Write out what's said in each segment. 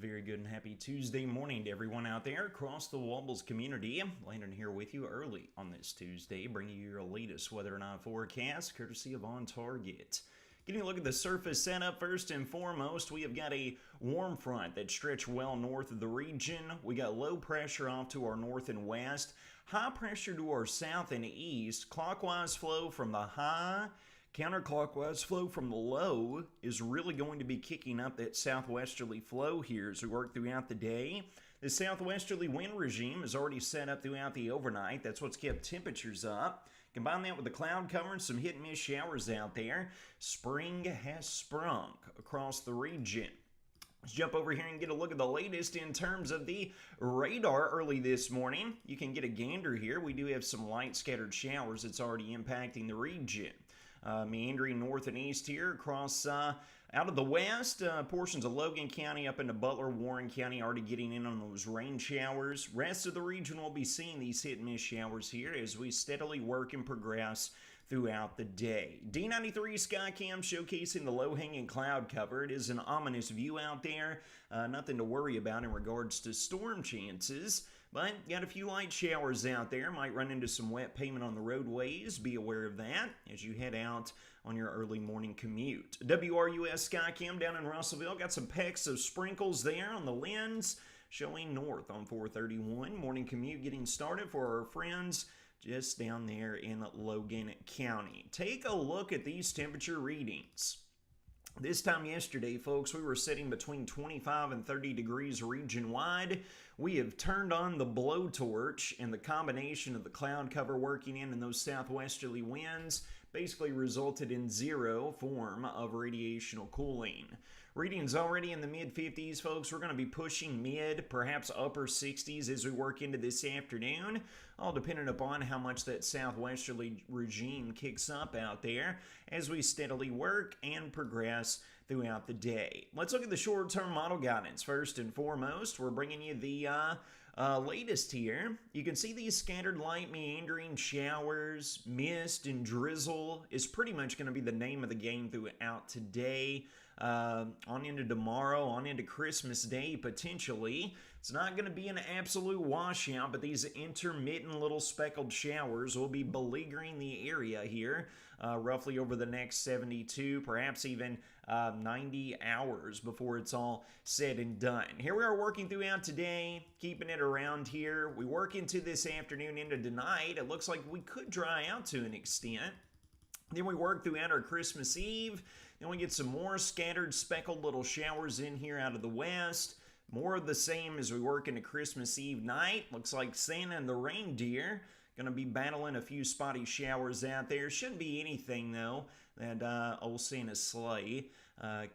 very good and happy Tuesday morning to everyone out there across the Wobbles community. Landon here with you early on this Tuesday, bringing you your latest weather and eye forecast, courtesy of On Target. Getting a look at the surface setup first and foremost, we have got a warm front that stretched well north of the region. We got low pressure off to our north and west, high pressure to our south and east, clockwise flow from the high. Counterclockwise flow from the low is really going to be kicking up that southwesterly flow here as we work throughout the day. The southwesterly wind regime is already set up throughout the overnight. That's what's kept temperatures up. Combine that with the cloud cover and some hit and miss showers out there. Spring has sprung across the region. Let's jump over here and get a look at the latest in terms of the radar early this morning. You can get a gander here. We do have some light scattered showers that's already impacting the region. Meandering north and east here across out of the west, portions of Logan County up into Butler, Warren County already getting in on those rain showers. Rest of the region will be seeing these hit and miss showers here as we steadily work and progress throughout the day. D93 Skycam showcasing the low-hanging cloud cover. It is an ominous view out there. Nothing to worry about in regards to storm chances, but got a few light showers out there. Might run into some wet pavement on the roadways. Be aware of that as you head out on your early morning commute. WRUS Skycam down in Russellville. Got some pecks of sprinkles there on the lens showing north on 431. Morning commute getting started for our friends just down there in Logan County. Take a look at these temperature readings. This time yesterday, folks, we were sitting between 25 and 30 degrees region-wide. We have turned on the blowtorch, and the combination of the cloud cover working in and those southwesterly winds basically resulted in zero form of radiational cooling. Readings already in the mid-50s, folks. We're going to be pushing mid, perhaps upper 60s as we work into this afternoon, all dependent upon how much that southwesterly regime kicks up out there as we steadily work and progress throughout the day. Let's look at the short-term model guidance. First and foremost, we're bringing you the latest here. You can see these scattered light meandering showers, mist, and drizzle is pretty much going to be the name of the game throughout today, on into tomorrow, on into Christmas Day potentially. It's not going to be an absolute washout, but these intermittent little speckled showers will be beleaguering the area here roughly over the next 72, perhaps even 90 hours before it's all said and done. Here we are working throughout today, keeping it around here. We work into this afternoon into tonight. It looks like we could dry out to an extent. Then we work throughout our Christmas Eve. Then we get some more scattered speckled little showers in here out of the west. More of the same as we work into Christmas Eve night. Looks like Santa and the reindeer going to be battling a few spotty showers out there. Shouldn't be anything, though, that old Santa's sleigh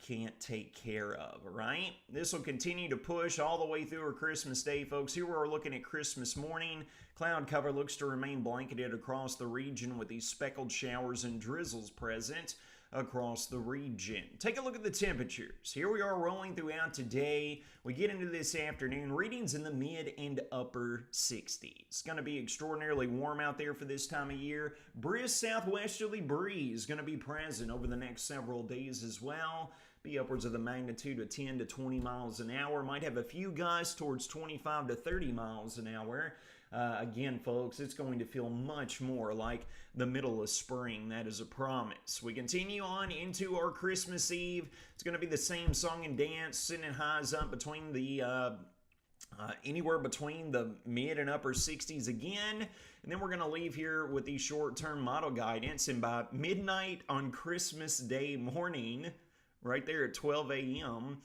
can't take care of, all right? This will continue to push all the way through our Christmas Day, folks. Here we're looking at Christmas morning. Cloud cover looks to remain blanketed across the region with these speckled showers and drizzles present across the region. Take a look at the temperatures. Here we are rolling throughout today. We get into this afternoon, readings in the mid and upper 60s. It's going to be extraordinarily warm out there for this time of year. Brisk southwesterly breeze going to be present over the next several days as well. Be upwards of the magnitude of 10 to 20 miles an hour. Might have a few gusts towards 25 to 30 miles an hour. Again, folks, it's going to feel much more like the middle of spring. That is a promise. We continue on into our Christmas Eve. It's going to be the same song and dance, sending highs up between the anywhere between the mid and upper 60s again. And then we're going to leave here with the short-term model guidance. And by midnight on Christmas Day morning, right there at 12 a.m.,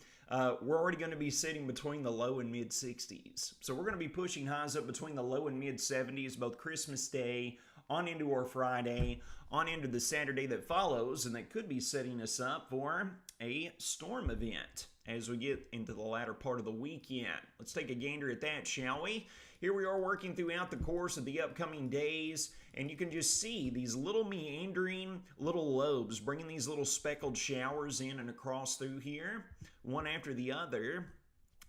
we're already going to be sitting between the low and mid 60s. So we're going to be pushing highs up between the low and mid 70s, both Christmas Day, on into our Friday, on into the Saturday that follows, and that could be setting us up for a storm event as we get into the latter part of the weekend. Let's take a gander at that, shall we? Here we are working throughout the course of the upcoming days, and you can just see these little meandering little lobes bringing these little speckled showers in and across through here, one after the other.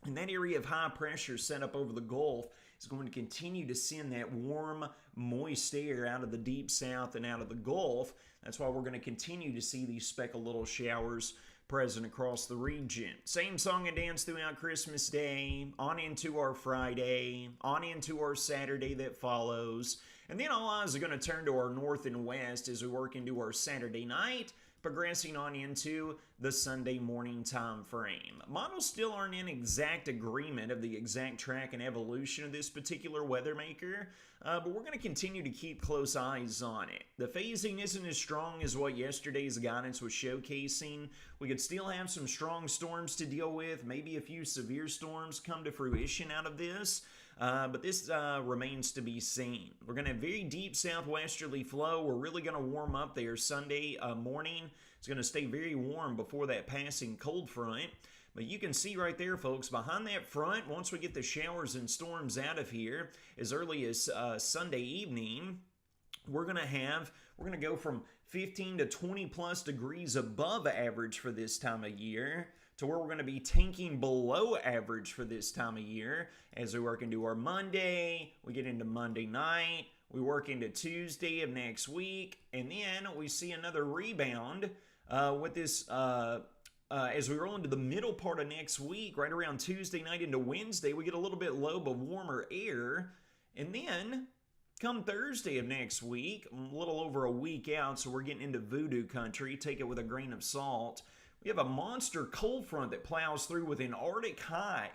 And that area of high pressure set up over the Gulf is going to continue to send that warm, moist air out of the deep south and out of the Gulf. That's why we're going to continue to see these speckled little showers present across the region. Same song and dance throughout Christmas Day, on into our Friday, on into our Saturday that follows. And then all eyes are going to turn to our north and west as we work into our Saturday night, progressing on into the Sunday morning time frame. Models still aren't in exact agreement of the exact track and evolution of this particular weather maker, but we're going to continue to keep close eyes on it. The phasing isn't as strong as what yesterday's guidance was showcasing. We could still have some strong storms to deal with, maybe a few severe storms come to fruition out of this. But this remains to be seen. We're going to have very deep southwesterly flow. We're really going to warm up there Sunday morning. It's going to stay very warm before that passing cold front. But you can see right there, folks, behind that front, once we get the showers and storms out of here, as early as Sunday evening, we're going to go from 15 to 20 plus degrees above average for this time of year, to where we're going to be tanking below average for this time of year as we work into our Monday, we get into Monday night, we work into Tuesday of next week, and then we see another rebound with this as we roll into the middle part of next week, right around Tuesday night into Wednesday, we get a little bit low but warmer air, and then come Thursday of next week, a little over a week out, so we're getting into voodoo country, take it with a grain of salt. We have a monster cold front that plows through with an Arctic high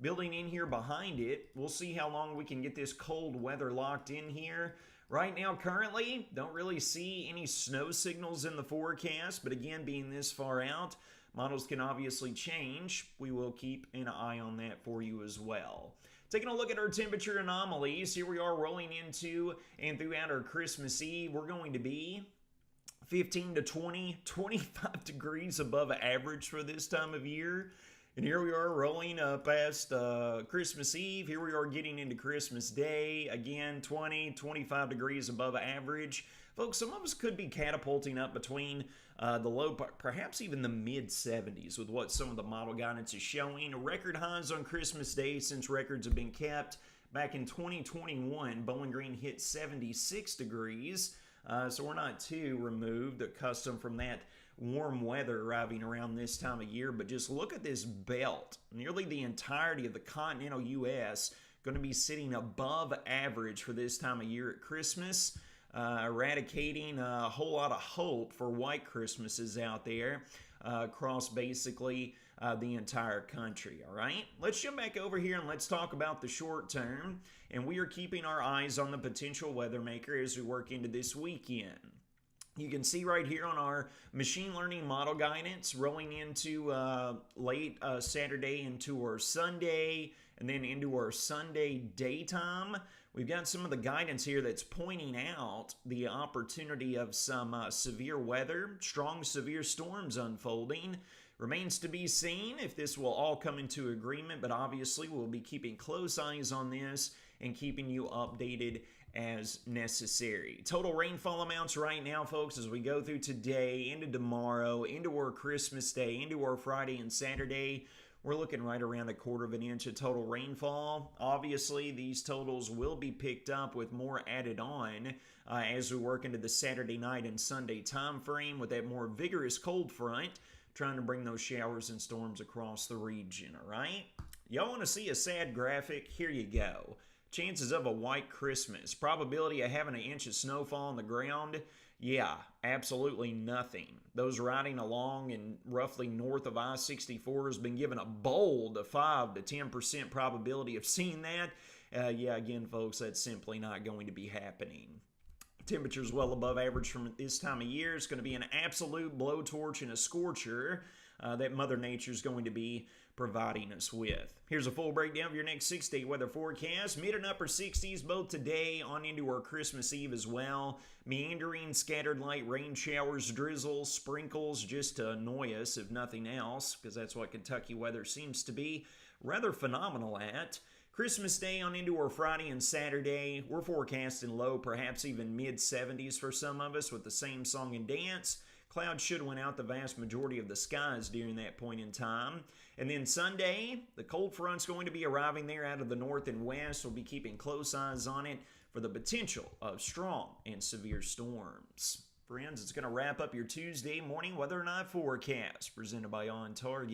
building in here behind it. We'll see how long we can get this cold weather locked in here. Right now, currently, don't really see any snow signals in the forecast, but again, being this far out, models can obviously change. We will keep an eye on that for you as well. Taking a look at our temperature anomalies, here we are rolling into and throughout our Christmas Eve. We're going to be 15 to 20, 25 degrees above average for this time of year. And here we are rolling past Christmas Eve. Here we are getting into Christmas Day. Again, 20, 25 degrees above average. Folks, some of us could be catapulting up between the low, perhaps even the mid-70s with what some of the model guidance is showing. Record highs on Christmas Day since records have been kept. Back in 2021, Bowling Green hit 76 degrees. So we're not too removed, accustomed from that warm weather arriving around this time of year. But just look at this belt. Nearly the entirety of the continental U.S. going to be sitting above average for this time of year at Christmas, eradicating a whole lot of hope for white Christmases out there across basically the entire country. All right, let's jump back over here and let's talk about the short term. And we are keeping our eyes on the potential weather maker as we work into this weekend. You can see right here on our machine learning model guidance rolling into late Saturday into our Sunday and then into our Sunday daytime. We've got some of the guidance here that's pointing out the opportunity of some severe weather, strong severe storms unfolding. Remains to be seen if this will all come into agreement, but obviously we'll be keeping close eyes on this and keeping you updated as necessary. Total rainfall amounts right now, folks, as we go through today, into tomorrow, into our Christmas Day, into our Friday and Saturday, we're looking right around 1/4 of an inch of total rainfall. Obviously, these totals will be picked up with more added on as we work into the Saturday night and Sunday time frame with that more vigorous cold front, trying to bring those showers and storms across the region, all right? Y'all want to see a sad graphic? Here you go. Chances of a white Christmas. Probability of having 1 inch of snowfall on the ground? Yeah, absolutely nothing. Those riding along and roughly north of I-64 has been given a bold 5 to 10% probability of seeing that. Yeah, again, folks, that's simply not going to be happening. Temperatures well above average from this time of year. It's going to be an absolute blowtorch and a scorcher that Mother Nature is going to be providing us with. Here's a full breakdown of your next 6-day weather forecast. Mid and upper 60s both today on into our Christmas Eve as well. Meandering, scattered light rain showers, drizzles, sprinkles, just to annoy us if nothing else, because that's what Kentucky weather seems to be rather phenomenal at. Christmas Day on into our Friday and Saturday, we're forecasting low, perhaps even mid-70s for some of us with the same song and dance. Clouds should win out the vast majority of the skies during that point in time. And then Sunday, the cold front's going to be arriving there out of the north and west. We'll be keeping close eyes on it for the potential of strong and severe storms. Friends, it's going to wrap up your Tuesday morning weather and night forecast presented by On Target.